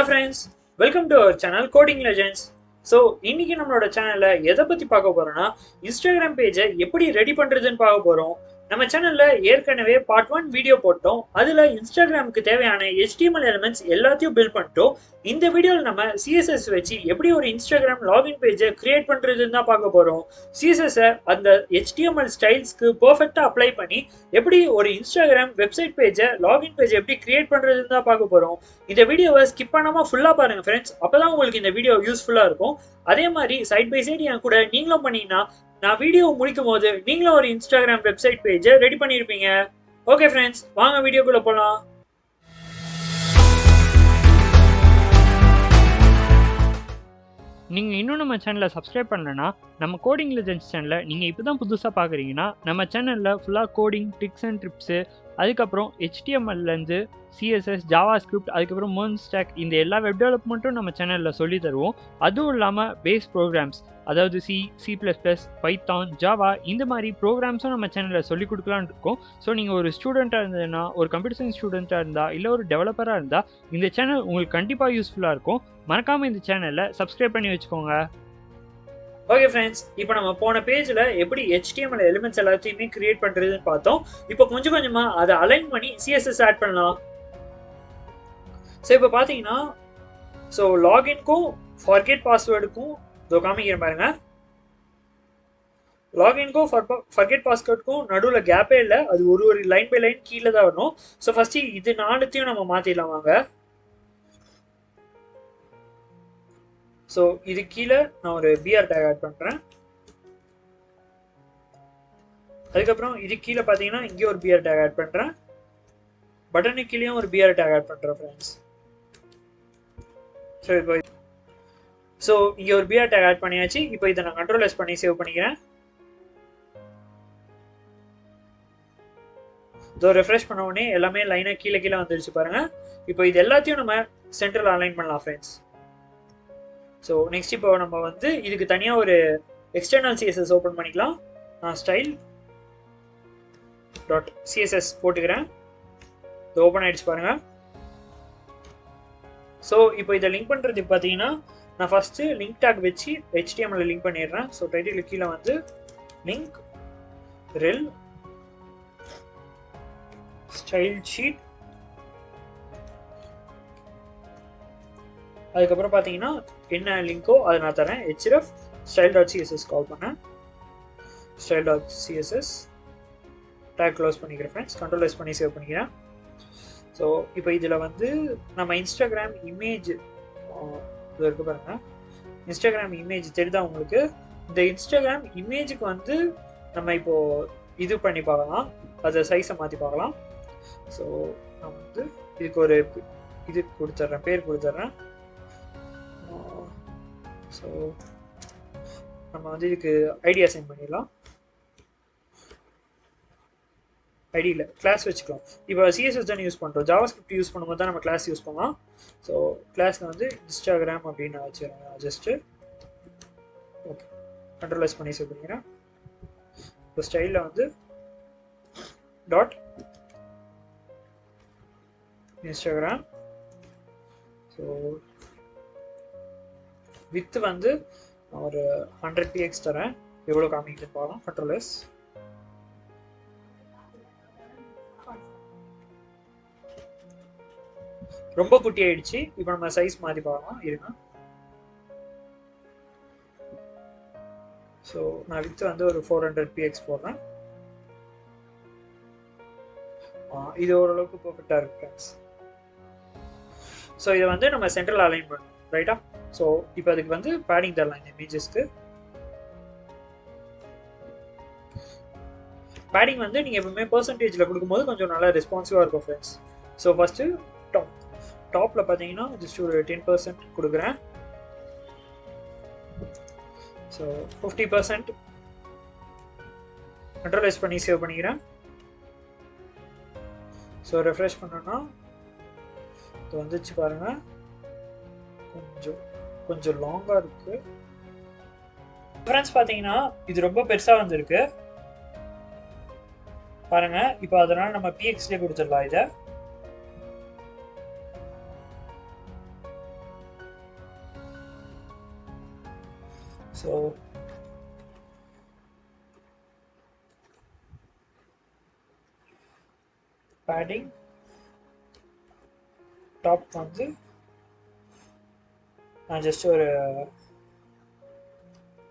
friends, welcome to our channel Coding Legends. So இன்னைக்கு நம்மளோட சேனல்ல எதை பத்தி பார்க்க போறோம்னா இன்ஸ்டாகிராம் பேஜை எப்படி ரெடி பண்றதுன்னு பார்க்க போறோம். நம்ம சேனல்ல ஏற்கனவே பார்ட் 1 வீடியோ போட்டோம். அதுல இன்ஸ்டாகிராமுக்கு தேவையான HTML எலிமெண்ட்ஸ் எல்லாத்தையும் பில்ட் பண்ணிட்டோம். இந்த வீடியோல நம்ம CSS வச்சு எப்படி ஒரு இன்ஸ்டாகிராம் லாகின் பேஜை கிரியேட் பண்றதுன்னு தான் பார்க்க போறோம். CSS அந்த HTML ஸ்டைல்ஸ்க்கு பெர்ஃபெக்ட்டா அப்ளை பண்ணி எப்படி ஒரு இன்ஸ்டாகிராம் வெப்சைட் பேஜை லாகின் பேஜ் எப்படி கிரியேட் பண்றதுன்னு தான் பார்க்க போறோம். இந்த வீடியோவை ஸ்கிப் பண்ணாம ஃபுல்லா பாருங்க ஃப்ரெண்ட்ஸ். அப்பதான் உங்களுக்கு இந்த வீடியோ யூஸ்ஃபுல்லா இருக்கும். அதே மாதிரி சைட் பை சைடு என் கூட நீங்களும் பண்ணீங்கன்னா நான் வீடியோ முடிக்கும் போது நீங்களும் ஒரு இன்ஸ்டாகிராம் வெப்சைட் பேஜை ரெடி பண்ணியிருப்பீங்க. ஓகே ஃப்ரெண்ட்ஸ், வாங்க வீடியோக்குள்ள போலாம். நீங்கள் இன்னும் நம்ம சேனலை சப்ஸ்கிரைப் பண்ணலன்னா நம்ம கோடிங் லெஜெண்ட்ஸ் சேனலை நீங்கள் இப்போ தான் புதுசாக பார்க்குறீங்கன்னா நம்ம சேனலில் ஃபுல்லாக கோடிங் ட்ரிக்ஸ் அண்ட் ட்ரிப்ஸு, அதுக்கப்புறம் HTMLலேருந்து CSS, ஜாவாஸ்கிரிப்ட், அதுக்கப்புறம் MERN ஸ்டாக், இந்த எல்லா வெப் டெவலப்மெண்ட்டும் நம்ம சேனலில் சொல்லி தருவோம். அதுவும் இல்லாமல் பேஸ் ப்ரோக்ராம்ஸ், அதாவது C++, பைத்தான், ஜாவா, இந்த மாதிரி ப்ரோக்ராம்ஸும் நம்ம சேனலில் சொல்லிக் கொடுக்கலான்னு இருக்கோம். ஸோ நீங்கள் ஒரு ஸ்டூடெண்ட்டாக இருந்ததுன்னா, ஒரு கம்ப்யூட்டர் சயின்ஸ் ஸ்டூடெண்ட்டாக இருந்தால், இல்லை ஒரு டெவலப்பராக இருந்தால் இந்த சேனல் உங்களுக்கு கண்டிப்பாக யூஸ்ஃபுல்லாக இருக்கும். மறக்காமல் இந்த சேனலை சப்ஸ்கிரைப் பண்ணி வச்சுக்கோங்க. ஓகே ஃப்ரெண்ட்ஸ், இப்போ நம்ம போன பேஜில் எப்படி HTML எலிமெண்ட்ஸ் எல்லாத்தையுமே கிரியேட் பண்ணுறதுன்னு பார்த்தோம். இப்போ கொஞ்சம் கொஞ்சமாக அதை அலைன் பண்ணி CSS ஆட் பண்ணலாம். ஸோ இப்போ பார்த்தீங்கன்னா லாகின்க்கும் ஃபர்கெட் பாஸ்வேர்டுக்கும் காமிக்கிறேன் பாருங்க. லாகின்க்கும் ஃபர்கெட் பாஸ்வேர்டுக்கும் நடுவில் கேப்பே இல்லை, அது ஒரு லைன் பை லைன் கீழே தான் வரணும். ஸோ ஃபர்ஸ்ட் இது நாலுத்தையும் நம்ம மாற்றிடலாம் வாங்க. ஸோ இது கீழே நான் ஒரு பிஆர் டேக் ஆட் பண்ணுறேன். அதுக்கப்புறம் இது கீழே பார்த்தீங்கன்னா இங்கே ஒரு பிஆர் டேக் ஆட் பண்ணுறேன். பட்டனு கீழேயும் ஒரு பிஆர் டேக் ஆட் பண்ணுறேன் ஃப்ரெண்ட்ஸ். ஸோ இங்கே ஒரு பிஆர் டேக் ஆட் பண்ணியாச்சு. இப்போ இதை நான் Ctrl+S பண்ணி சேவ் பண்ணிக்கிறேன். இதோ ரெஃப்ரெஷ் பண்ண உடனே எல்லாமே லைனாக கீழே கீழே வந்துருச்சு பாருங்க. இப்போ இது எல்லாத்தையும் நம்ம சென்டரில் அலைன் பண்ணலாம் ஃப்ரெண்ட்ஸ். ஸோ நெக்ஸ்ட் இப்போ நம்ம வந்து இதுக்கு தனியாக ஒரு எக்ஸ்டர்னல் CSS ஓப்பன் பண்ணிக்கலாம். நான் style.css போட்டுக்கிறேன். இது ஓப்பன் ஆயிடுச்சு பாருங்க. ஸோ இப்போ இதை லிங்க் பண்ணுறதுக்கு பார்த்தீங்கன்னா நான் ஃபர்ஸ்ட் லிங்க் டேக் வச்சு HTML லிங்க் பண்ணிடுறேன். ஸோ டைட்டில் கீழே வந்து லிங்க் ரெல் ஸ்டைல் ஷீட், அதுக்கப்புறம் பார்த்தீங்கன்னா என்ன லிங்கோ அதை நான் தரேன். href style.css கால் பண்ணேன். style.css டேக் க்ளோஸ் பண்ணிக்கிறேன் ஃப்ரெண்ட்ஸ். Ctrl+S பண்ணி சேவ் பண்ணிக்கிறேன். ஸோ இப்போ இதில் வந்து நம்ம இன்ஸ்டாகிராம் இமேஜ் இது இருக்கு பாருங்க. இன்ஸ்டாகிராம் இமேஜ் தெரியுதா உங்களுக்கு? இந்த இன்ஸ்டாகிராம் இமேஜுக்கு வந்து நம்ம இப்போ இது பண்ணி பார்க்கலாம், அதை சைஸை மாற்றி பார்க்கலாம். ஸோ நான் வந்து இதுக்கு ஒரு இது கொடுத்துட்றேன், பேர் கொடுத்துட்றேன். ஸோ நம்ம வந்து இதுக்கு ஐடி அசைன் பண்ணிடலாம். ஐடியில் கிளாஸ் வச்சுக்கலாம். இப்போ CSS தான் யூஸ் பண்ணுறோம். ஜாவாஸ்கிரிப்ட் யூஸ் பண்ணும்போது தான் நம்ம கிளாஸ் யூஸ் பண்ணலாம். ஸோ கிளாஸில் வந்து இன்ஸ்டாகிராம் அப்படின்னு நான் வச்சுக்கிறேன். ஜஸ்ட்டு ஓகே, Ctrl+S பண்ணி சேவ் பண்ணிக்கிறேன். இப்போ ஸ்டைலில் வந்து டாட் இன்ஸ்டாகிராம். ஸோ வித் வந்து ஒரு 100 px தரேன். எவ்வளோ காமிக்கிட்டு பார்க்கலாம். Ctrl+S. ரொம்ப குட்டி ஆயிடுச்சு. இப்போ நம்ம சைஸ் மாற்றி பார்க்கலாம் இருங்க. ஸோ நான் வித் வந்து ஒரு 400 px போடுறேன். இது ஓரளவுக்கு பர்ஃபெக்டாக இருக்கு ஃப்ரெண்ட்ஸ். ஸோ இதை வந்து நம்ம சென்ட்ரல் அலைன் பண்ணணும், ரைட்டா? ஸோ இப்போ அதுக்கு வந்து பேடிங் தரலாம். இந்த இமேஜஸ்க்கு பேடிங் வந்து நீங்கள் எப்பவுமே பெர்சன்டேஜில் கொடுக்கும்போது கொஞ்சம் நல்லா ரெஸ்பான்சிவாக இருக்கும் ஃப்ரெண்ட்ஸ். ஸோ ஃபர்ஸ்ட்டு டாப்பில் பார்த்தீங்கன்னா ஜஸ்ட் ஒரு 10% கொடுக்குறேன். ஸோ 50% Ctrl+S பண்ணி சேவ் பண்ணிக்கிறேன். ஸோ ரெஃப்ரெஷ் பண்ணோன்னா இது வந்துச்சு பாருங்கள். கொஞ்சம் லாங்காக இருக்குது ஃப்ரெண்ட்ஸ். பார்த்தீங்கன்னா இது ரொம்ப பெருசாக வந்திருக்கு பாருங்க. இப்போ அதனால் நம்ம PXலே கொடுத்துடலாம். இதை ஸோ padding டாப் வந்து நான் ஜஸ்ட் ஒரு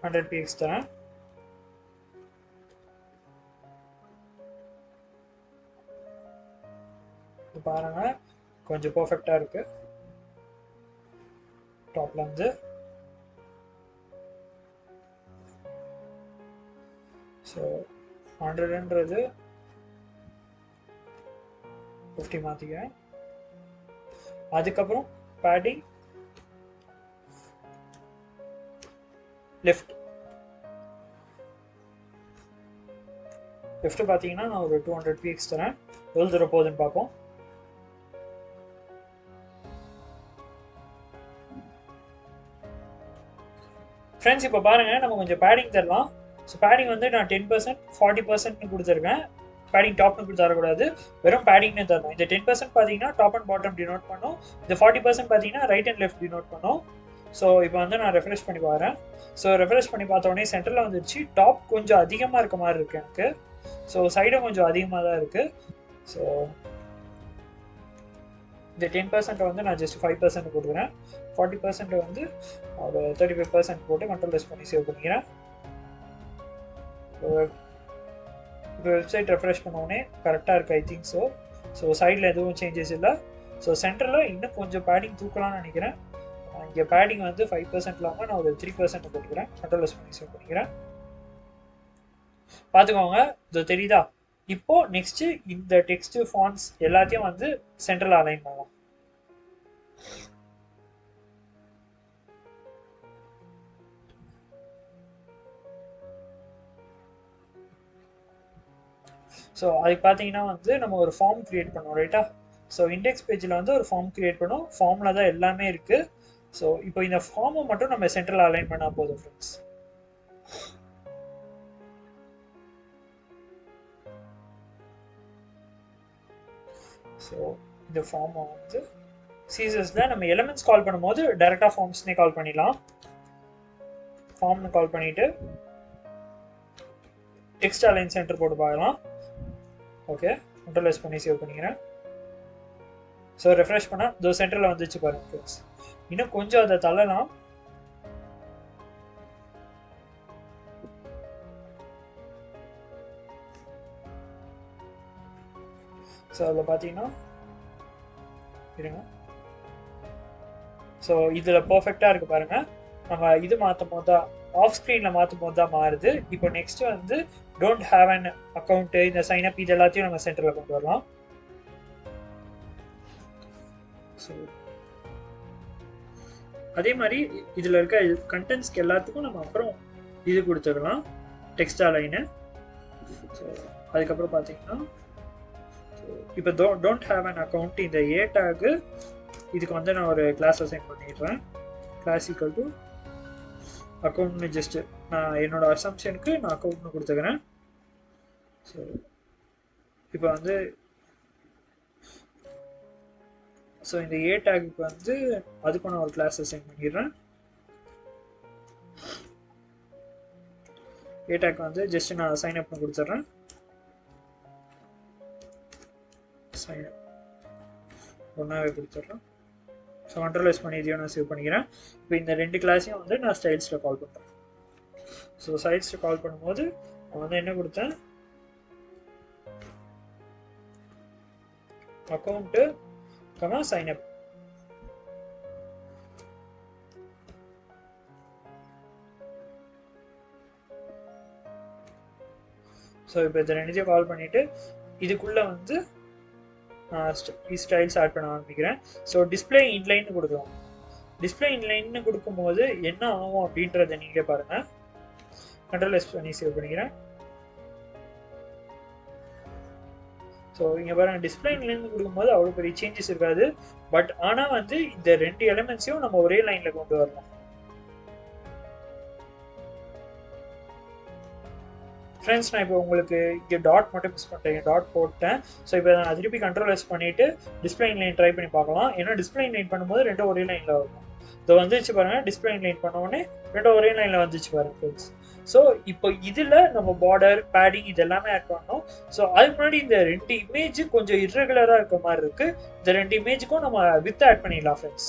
100 px தரேன். பாருங்க கொஞ்சம் பர்ஃபெக்டா இருக்கு. டாப்ல இருந்து ஸோ 100ன்றது 50 மாற்றிக்கிறேன். அதுக்கப்புறம் பேடிங் லெஃப்ட் பார்த்தீங்கன்னா நான் ஒரு 200 px தரேன். எவ்வளோ தூரம் போகுதுன்னு பார்ப்போம். ஃப்ரெண்ட்ஸ் இப்போ பாருங்க நம்ம கொஞ்சம் பேடிங் தரலாம். ஸோ பேடிங் வந்து நான் 10% 40% கொடுத்துருக்கேன். பேடிங் டாப்னு தரக்கூடாது, வெறும் பேடிங்னு தரணும். இந்த 10% பார்த்தீங்கன்னா டாப் அண்ட் பாட்டம் டினோட் பண்ணும். இந்த 40% பார்த்தீங்கன்னா ரைட் அண்ட் லெஃப்ட் டினோட் பண்ணும். ஸோ இப்போ வந்து நான் ரெஃப்ரெஷ் பண்ணி பாருறேன். ஸோ ரெஃப்ரெஷ் பண்ணி பார்த்த உடனே சென்டரில் வந்துருச்சு. டாப் கொஞ்சம் அதிகமாக இருக்க மாதிரி இருக்கு எனக்கு. ஸோ சைடும் கொஞ்சம் அதிகமாக தான் இருக்கு. ஸோ இந்த 10% வந்து நான் ஜஸ்ட் 5% கொடுக்குறேன். 40% வந்து ஒரு 35% போட்டு கண்ட்ரோல் பண்ணி சேவ் பண்ணிக்கிறேன். இப்போ வெப்சைட் ரெஃப்ரெஷ் பண்ணோடனே கரெக்டாக இருக்குது ஐ திங்க் ஸோ. ஸோ சைடில் எதுவும் சேஞ்சஸ் இல்லை. ஸோ சென்டரில் இன்னும் கொஞ்சம் பேடிங் தூக்கலாம்னு நினைக்கிறேன். இங்கே பேடிங் வந்து 5% இல்லாமல் நான் ஒரு 3% போட்டுக்கிறேன். கண்ட்ரோல் பண்ணி சேவ் பண்ணிக்கிறேன். பார்த்துக்கோங்க, இது தெரியுதா? இப்போ நெக்ஸ்ட் இந்த டெக்ஸ்ட் ஃபாண்ட்ஸ் எல்லாத்தையும் வந்து சென்டரில் அலைன் பண்ணலாம். ஸோ அதுக்கு பார்த்தீங்கன்னா வந்து நம்ம ஒரு ஃபார்ம் கிரியேட் பண்ணோம் ரைட்டா. ஸோ இண்டெக்ஸ் பேஜில் வந்து ஒரு ஃபார்ம் கிரியேட் பண்ணோம். ஃபார்மில் தான் எல்லாமே இருக்குது. ஸோ இப்போ இந்த ஃபார்மை மட்டும் நம்ம சென்ட்ரல் அலைன் பண்ணால் போதும் ஃப்ரெண்ட்ஸ். ஸோ இந்த ஃபார்மை வந்து CSSல நம்ம எலிமெண்ட்ஸ் கால் பண்ணும்போது டைரெக்டாக ஃபார்ம்ஸ்னே கால் பண்ணிடலாம். ஃபார்ம்னு கால் பண்ணிவிட்டு டெக்ஸ்ட் அலைன் சென்டர் போட்டு பார்க்கலாம். ஓகே, கண்ட்ரோல் பண்ணி சேவ் பண்ணிக்கிறேன். ஸோ ரெஃப்ரெஷ் பண்ணால் இதோ சென்டரில் வந்துச்சு பாருங்க ஃப்ரெண்ட்ஸ். இன்னும் கொஞ்சம் அதை தள்ளலாம். ஸோ அதில் பார்த்தீங்கன்னா இருங்க. ஸோ இதில் பர்ஃபெக்டாக இருக்குது பாருங்கள். நம்ம இது மாற்றும் போது தான் ஆஃப் ஸ்க்ரீனில் மாற்றும் போது தான் மாறுது. இப்போ நெக்ஸ்ட் வந்து டோன்ட் ஹேவ் அன் அக்கௌண்ட்டு, இந்த சைன்அப் இது எல்லாத்தையும் நம்ம சென்டரில் கொண்டு வரலாம். ஸோ அதே மாதிரி இதில் இருக்க கண்டென்ட்ஸ்க்கு எல்லாத்துக்கும் நம்ம அப்புறம் இது கொடுத்துக்கலாம், டெக்ஸ்ட் அலைனு. ஸோ அதுக்கப்புறம் பார்த்தீங்கன்னா இப்போ டோன்ட் ஹேவ் அன் அக்கௌண்ட் இந்த ஏ டேக்கு இதுக்கு வந்து நான் ஒரு கிளாஸ் அசைன் பண்ணிடுறேன். கிளாஸ் ஈக்குவல் டு அக்கௌண்ட்னு ஜஸ்ட்டு நான் என்னோட அசம்ஷனுக்கு நான் அக்கௌண்ட்னு கொடுத்துக்கிறேன். ஸோ இப்போ வந்து ஸோ இந்த ஏ டேக்கு வந்து அதுக்கும் நான் ஒரு கிளாஸ் அசைன் பண்ணிடுறேன். ஏ டேக் வந்து ஜஸ்ட் நான் சைன் அப்னு கொடுத்துட்றேன். சைன் அப் ஒன்றாவே கொடுத்துட்றேன். ஸோ கண்ட்ரோல் பண்ணி இதையும் நான் சேவ் பண்ணிக்கிறேன். இப்போ இந்த ரெண்டு கிளாஸையும் வந்து நான் ஸ்டைல்ஸில் கால் பண்ணுறேன். ஸோ ஸ்டைல்ஸில் கால் பண்ணும்போது நான் வந்து என்ன கொடுத்தேன், அக்கௌண்ட்டு சைன் அப். ஸோ இப்போ இந்த ரெண்டுத்தையும் கால் பண்ணிவிட்டு இதுக்குள்ளே வந்து ஸ்டைல்ஸ் ஆட் பண்ண ஆரம்பிக்கிறேன். ஸோ டிஸ்பிளே இன்லைன்னு கொடுக்கலாம். டிஸ்பிளே இன்லைன்னு கொடுக்கும்போது என்ன ஆகும் அப்படின்றத நீங்களே பாருங்கள். கண்ட்ரோல் பண்ணி சேவ் பண்ணிக்கிறேன். ஸோ இங்கே பாருங்கள், டிஸ்பிளே இன்லைன்னு கொடுக்கும்போது அவ்வளோ பெரிய சேஞ்சஸ் இருக்காது. பட் ஆனால் வந்து இந்த ரெண்டு எலிமெண்ட்ஸையும் நம்ம ஒரே லைனில் கொண்டு வரலாம். ஃப்ரெண்ட்ஸ் நான் இப்போ உங்களுக்கு இங்கே டாட் மட்டும் மிஸ் பண்ணிட்டேன், டாட் போட்டேன். ஸோ இப்போ நான் திருப்பி கண்ட்ரோல் எஸ் பண்ணிவிட்டு டிஸ்பிளே லைன் ட்ரை பண்ணி பார்க்கலாம். ஏன்னா டிஸ்பிளே லைன் பண்ணும்போது ரெண்டும் ஒரே லைனில் வரும். இதை வந்துச்சு பாருங்கள், டிஸ்பிளே லைன் பண்ண உடனே ரெண்டும் ஒரே லைனில் வந்துச்சு பாருங்க ஃப்ரெண்ட்ஸ். ஸோ இப்போ இதில் நம்ம பார்டர் பேடிங் இது எல்லாமே ஆட் பண்ணோம். ஸோ அதுக்கு முன்னாடி இந்த 2 இமேஜ் கொஞ்சம் இர்ரெகுலராக இருக்க மாதிரி இருக்குது. இந்த 2 இமேஜுக்கும் நம்ம வித் ஆட் பண்ணிடலாம் ஃப்ரெண்ட்ஸ்.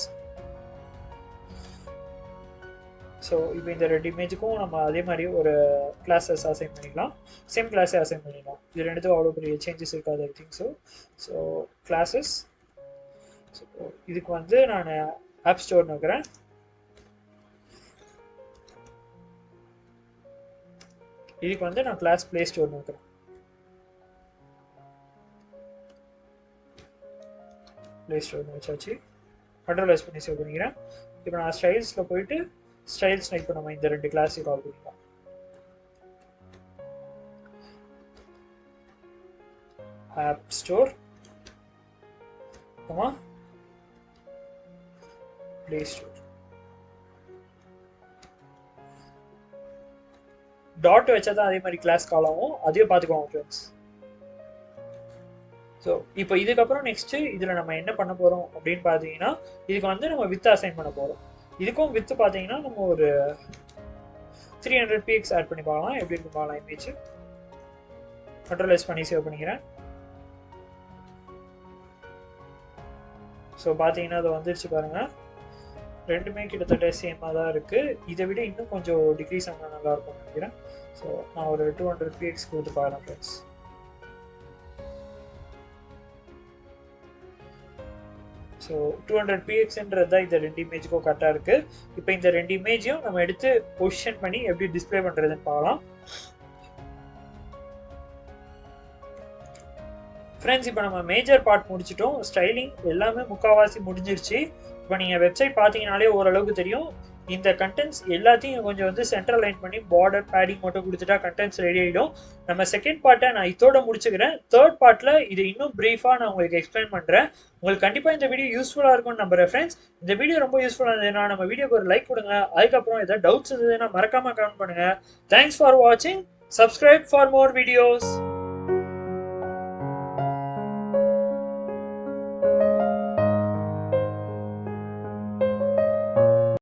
ஸோ இப்போ இந்த 2 இமேஜுக்கும் நம்ம அதே மாதிரி ஒரு கிளாஸஸ் அசைன் பண்ணிக்கலாம், சேம் கிளாஸே அசைன் பண்ணிடலாம். இது ரெண்டுத்துக்கும் அவ்வளோ பெரிய சேஞ்சஸ் இருக்காது I think. So classes, so இதுக்கு வந்து நான் ஆப் ஸ்டோர்னு வைக்கிறேன். இதுக்கு வந்து நான் கிளாஸ் பிளே ஸ்டோர்னு வைக்கிறேன். பிளே ஸ்டோர்னு வச்சாச்சு. கண்ட்ரோல் எஸ் பண்ணி சேவ் பண்ணிக்கிறேன். இப்போ நான் ஸ்டைல்ஸில் போயிட்டு ஸ்டைல்ஸ் இப்போ நம்ம இந்த 2 கிளாஸையும் கால் பண்ணிக்கலாம். App store play store. Dot வச்சா தான் அதே மாதிரி கிளாஸ் கால் ஆகும், அதையும் பார்த்துக்கோங்க ஃப்ரெண்ட்ஸ். ஸோ இப்போ இதுக்கப்புறம் நெக்ஸ்ட்டு இதில் நம்ம என்ன பண்ண போகிறோம் அப்படின்னு பார்த்தீங்கன்னா, இதுக்கு வந்து நம்ம வித் அசைன் பண்ண போகிறோம். இதுக்கும் வித்து பார்த்தீங்கன்னா நம்ம ஒரு 300 px ஆட் பண்ணி பார்க்கலாம். எப்படி இருக்கு பார்க்கலாம் இமேஜ். கண்ட்ரோல் எஸ் பண்ணி சேவ் பண்ணிக்கிறேன். ஸோ பார்த்தீங்கன்னா அது வந்துருச்சு பாருங்க, ரெண்டுமே கிட்டத்தட்ட சேமாக தான் இருக்குது. இதை விட இன்னும் கொஞ்சம் டிக்ரீஸ் ஆனால் நல்லா இருக்கும்னு நினைக்கிறேன். ஸோ நான் ஒரு 200 px கொடுத்து பார்க்கலாம் ஃப்ரெண்ட்ஸ். ஸோ 200 pxன்றது தான் இந்த 2 இமேஜுக்கும் கரெக்டாக இருக்குது. இப்போ இந்த 2 இமேஜையும் நம்ம எடுத்து பொசிஷன் பண்ணி எப்படி டிஸ்பிளே பண்ணுறதுன்னு பார்க்கலாம். ஃப்ரெண்ட்ஸ் இப்போ நம்ம மேஜர் பார்ட் முடிச்சிட்டோம், ஸ்டைலிங் எல்லாமே முக்கால்வாசி முடிஞ்சிருச்சு. இப்போ நீங்கள் வெப்சைட் பார்த்தீங்கனாலே ஓரளவுக்கு தெரியும். இந்த கண்டென்ட்ஸ் எல்லாத்தையும் கொஞ்சம் வந்து சென்ட்ரல் லைன் பண்ணி பார்டர் பேடிங் மட்டும் கொடுத்துட்டா கண்டென்ட்ஸ் ரெடி ஆகிடும். நம்ம செகண்ட் பார்ட்டை நான் இதோட முடிச்சுக்கிறேன். தேர்ட் பார்ட்டில் இது இன்னும் ப்ரீஃபாக நான் உங்களுக்கு எக்ஸ்பிளைன் பண்ணுறேன். உங்களுக்கு கண்டிப்பாக இந்த வீடியோ யூஸ்ஃபுல்லாக இருக்கும்னு நம்புறேன் ஃப்ரெண்ட்ஸ். இந்த வீடியோ ரொம்ப யூஸ்ஃபுல்லாக இருந்ததுன்னா நம்ம வீடியோக்கு ஒரு லைக் கொடுங்க. அதுக்கப்புறம் ஏதாவது டவுட்ஸ் இருந்ததுன்னா மறக்காமல் கமெண்ட் பண்ணுங்கள். தேங்க்ஸ் ஃபார் வாட்சிங். Subscribe for more videos.